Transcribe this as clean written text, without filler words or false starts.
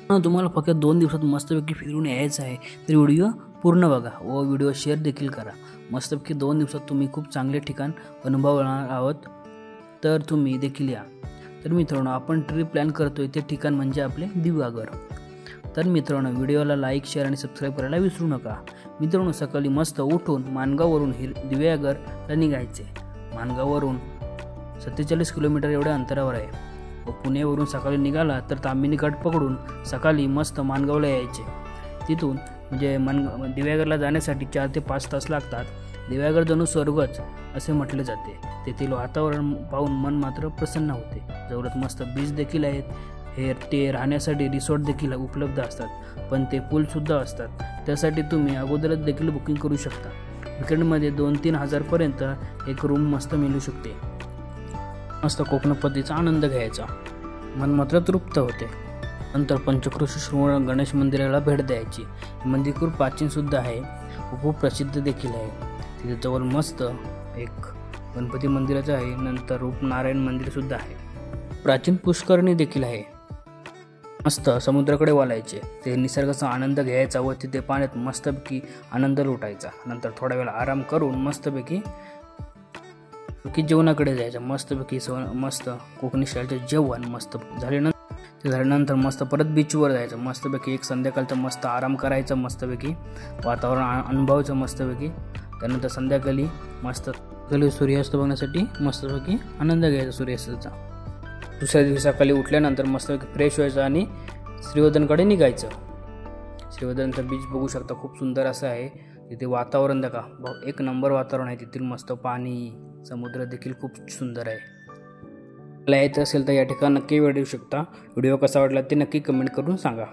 तुम्हाला फक्त 2 दिवसात मस्तपैकी फिरून यायचं आहे तर व्हिडिओ पूर्ण बघा व व्हिडिओ शेअर देखील करा। मस्तपैकी 2 दिवसात तुम्ही खूप चांगले ठिकाण अनुभवणार आहोत, तर तुम्ही देखील या। तर मित्रांनो, आपण ट्रिप प्लॅन करतोय ते ठिकाण म्हणजे आपले दिव्यागर। तर मित्रांनो, व्हिडिओला लाईक, शेअर आणि सबस्क्राईब करायला विसरू नका। मित्रांनो, सकाळी मस्त उठून माणगाववरून दिव्यागरला निघायचे। माणगाववरून 47 किलोमीटर एवढ्या अंतरावर आहे व पुण्यावरून सकाळी निघाला तर तांबिनी घाट पकडून सकाळी मस्त माणगावला यायचे। तिथून म्हणजे दिव्यागरला जाण्यासाठी 4 ते 5 तास लागतात। दिव्यागर जणू स्वर्गच असे म्हटले जाते। तेथील वातावरण पाहून मन मात्र प्रसन्न होते। जवळच मस्त बीच देखील आहेत। ते राहण्यासाठी रिसॉर्ट देखील उपलब्ध असतात, पण ते पूलसुद्धा असतात। त्यासाठी तुम्ही अगोदरच देखील बुकिंग करू शकता। विकेंडमध्ये 2-3 हजारपर्यंत एक रूम मस्त मिळू शकते। मस्त कोकणपतीचा आनंद घ्यायचा, मन मात्र तृप्त होते। नंतर पंचक्रोशी श्री गणेश मंदिराला भेट द्यायची। मंदिर खूप प्राचीन सुद्धा आहे व खूप प्रसिद्ध देखील आहे। तिथे जवळ मस्त एक गणपती मंदिराचं आहे, नंतर रूपनारायण मंदिर सुद्धा आहे। प्राचीन पुष्करणी देखील आहे। मस्त समुद्राकडे वळायचे, ते निसर्गाचा आनंद घ्यायचा व तिथे पाण्यात मस्तपैकी आनंद लुटायचा। नंतर थोडा वेळ आराम करून मस्तपैकी जेवणाकडे जायचं। मस्त कोकणी स्टाईलचे जेवण मस्त झाल्यानंतर मस्त परत बीचवर जायचं। मस्तपैकी एक संध्याकाळचं मस्त आराम करायचं, मस्तपैकी वातावरण अनुभवायचं मस्तपैकी। त्यानंतर संध्याकाळी मस्त सूर्यास्त बघण्यासाठी मस्तपैकी आनंद घ्यायचा सूर्यास्ताचा। दुसऱ्या दिवशी सकाळी उठल्यानंतर मस्तपैकी फ्रेश व्हायचं आणि श्रीवर्धनकडे निघायचं। श्रीवर्धनचं बीच बघू शकता, खूप सुंदर असं आहे। तिथे वातावरण देखा एक नंबर वातावरण आहे। तिथील मस्त पाणी, समुद्र देखील खूप सुंदर आहे। मला यायचं असेल तर या ठिकाणी नक्की वेळ देऊ शकता। व्हिडिओ कसा वाटला ते नक्की कमेंट करून सांगा।